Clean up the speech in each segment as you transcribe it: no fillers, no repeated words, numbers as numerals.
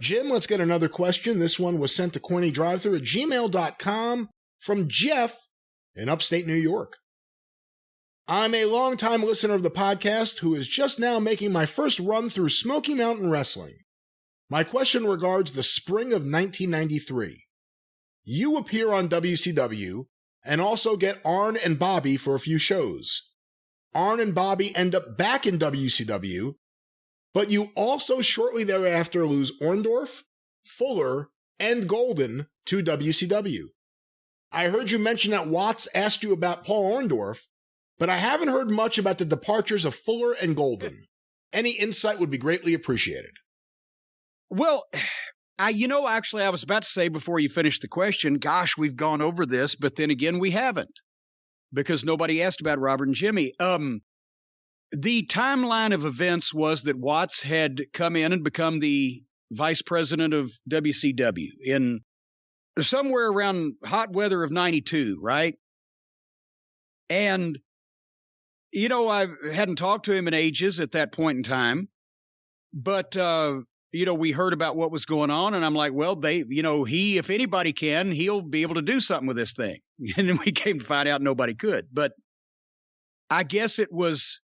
Jim, let's get another question. This one was sent to CornyDriveThru@gmail.com from Jeff in upstate New York. I'm a longtime listener of the podcast who is just now making my first run through Smoky Mountain Wrestling. My question regards the spring of 1993. You appear on WCW and also get Arn and Bobby for a few shows. Arn and Bobby end up back in WCW, but you also shortly thereafter lose Orndorff, Fuller, and Golden to WCW. I heard you mention that Watts asked you about Paul Orndorff, but I haven't heard much about the departures of Fuller and Golden. Any insight would be greatly appreciated. Well, actually, I was about to say before you finished the question, gosh, we've gone over this, but then again, we haven't, because nobody asked about Robert and Jimmy. The timeline of events was that Watts had come in and become the vice president of WCW in somewhere around hot weather of 92, right? And, I hadn't talked to him in ages at that point in time, but, we heard about what was going on, and I'm like, well, he, if anybody can, he'll be able to do something with this thing. And then we came to find out nobody could. But I guess it was,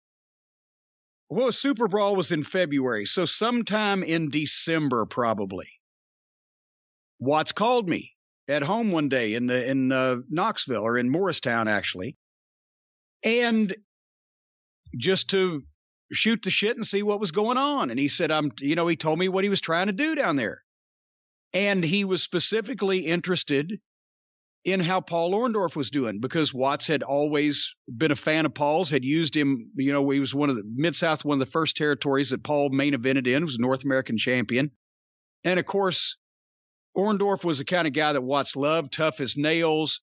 Super Brawl was in February, so sometime in December probably. Watts called me at home one day in Knoxville, or in Morristown actually, and just to shoot the shit and see what was going on. And he said, he told me what he was trying to do down there. And he was specifically interested in how Paul Orndorff was doing, because Watts had always been a fan of Paul's, had used him. He was one of the Mid-South, one of the first territories that Paul main evented in, was North American champion. And of course, Orndorff was the kind of guy that Watts loved, tough as nails,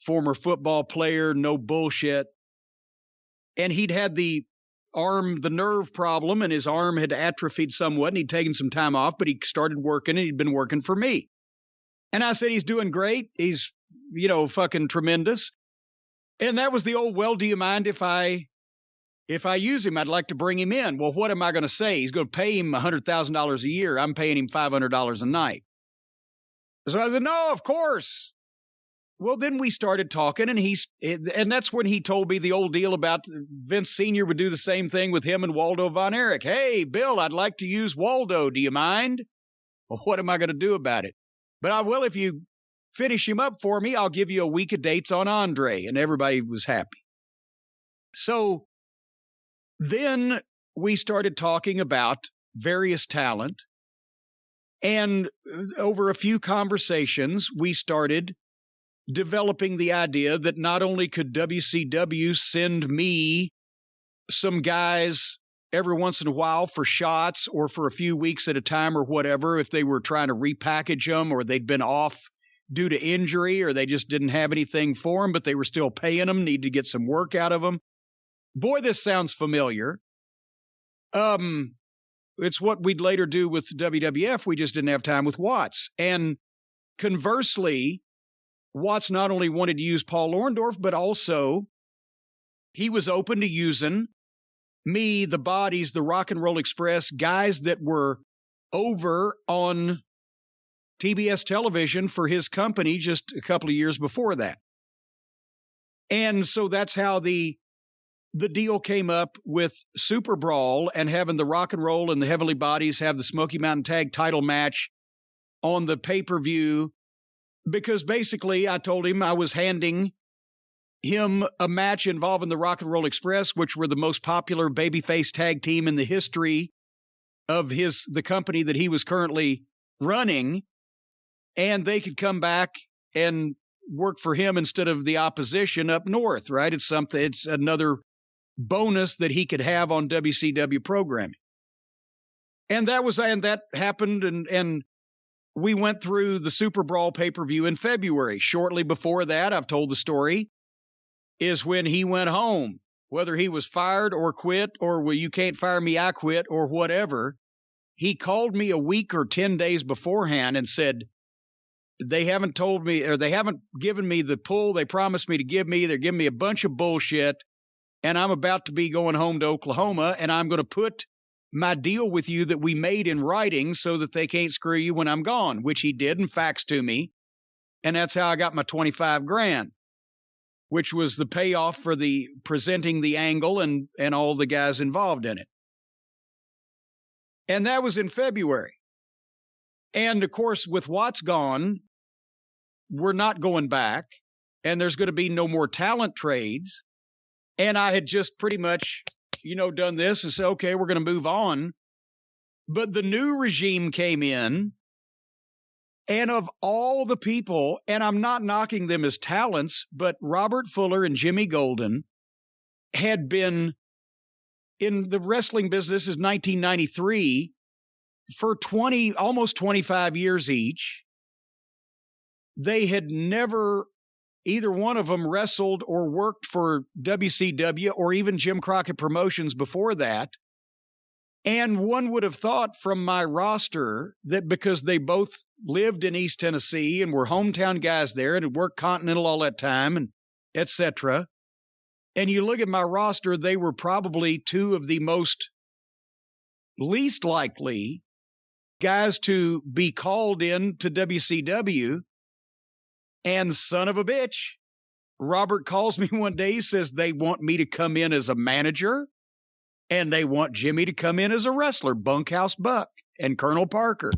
former football player, no bullshit. And he'd had the nerve problem, and his arm had atrophied somewhat, and he'd taken some time off, but he started working, and he'd been working for me. And I said, he's doing great. He's, fucking tremendous. And that was the old, well, do you mind if I use him? I'd like to bring him in. Well, what am I going to say? He's going to pay him $100,000 a year. I'm paying him $500 a night. So I said, no, of course. Well, then we started talking, and that's when he told me the old deal about Vince Sr. would do the same thing with him and Waldo Von Erich. Hey, Bill, I'd like to use Waldo. Do you mind? Well, what am I going to do about it? But I will, if you finish him up for me, I'll give you a week of dates on Andre. And everybody was happy. So then we started talking about various talent. And over a few conversations, we started developing the idea that not only could WCW send me some guys every once in a while for shots or for a few weeks at a time or whatever, if they were trying to repackage them or they'd been off due to injury or they just didn't have anything for them, but they were still paying them, needed to get some work out of them. Boy, this sounds familiar. It's what we'd later do with WWF. We just didn't have time with Watts. And conversely, Watts not only wanted to use Paul Orndorff, but also he was open to using me, the Bodies, the Rock and Roll Express, guys that were over on TBS television for his company just a couple of years before that. And so that's how the deal came up with Super Brawl and having the Rock and Roll and the Heavenly Bodies have the Smoky Mountain Tag title match on the pay-per-view. Because basically, I told him I was handing him a match involving the Rock and Roll Express, which were the most popular babyface tag team in the history of the company that he was currently running, and they could come back and work for him instead of the opposition up north, right? It's another bonus that he could have on WCW programming. And that happened, and we went through the Super Brawl pay-per-view in February. Shortly before that, I've told the story, is when he went home. Whether he was fired or quit, or, well, you can't fire me, I quit, or whatever, he called me a week or 10 days beforehand and said, they haven't told me, or they haven't given me the pull they promised me to give me. They're giving me a bunch of bullshit, and I'm about to be going home to Oklahoma, and I'm going to put my deal with you that we made in writing so that they can't screw you when I'm gone, which he did and faxed to me. And that's how I got my 25 grand, which was the payoff for the presenting the angle and all the guys involved in it. And that was in February. And of course, with Watts gone, we're not going back, and there's going to be no more talent trades. And I had just pretty much, done this and said, okay, we're going to move on. But the new regime came in, and of all the people, and I'm not knocking them as talents, but Robert Fuller and Jimmy Golden had been in the wrestling business since 1993 for almost 25 years each. They had never, either one of them, wrestled or worked for WCW or even Jim Crockett Promotions before that. And one would have thought from my roster that because they both lived in East Tennessee and were hometown guys there and had worked Continental all that time and et cetera. And you look at my roster, they were probably two of the least likely guys to be called in to WCW. And son of a bitch, Robert calls me one day, he says they want me to come in as a manager and they want Jimmy to come in as a wrestler, Bunkhouse Buck and Colonel Parker.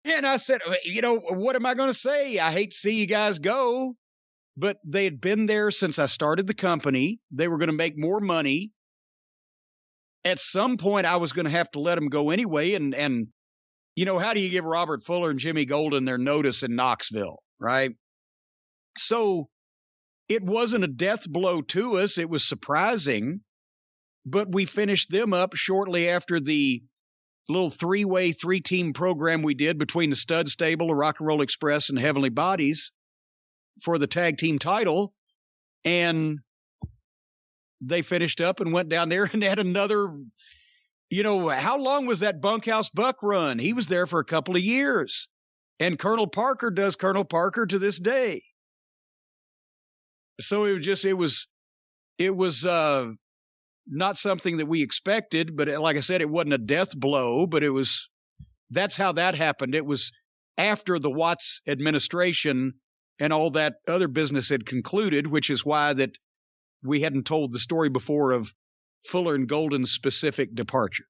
And I said, what am I going to say? I hate to see you guys go, but they had been there since I started the company. They were going to make more money. At some point, I was going to have to let them go anyway. And how do you give Robert Fuller and Jimmy Golden their notice in Knoxville, right? So it wasn't a death blow to us. It was surprising, but we finished them up shortly after the little three-team program we did between the Stud Stable, the Rock and Roll Express, and Heavenly Bodies for the tag team title. And they finished up and went down there and had another, how long was that Bunkhouse Buck run? He was there for a couple of years. And Colonel Parker does Colonel Parker to this day. So it was not something that we expected, but like I said, it wasn't a death blow, but that's how that happened. It was after the Watts administration and all that other business had concluded, which is why that we hadn't told the story before of Fuller and Golden's specific departure.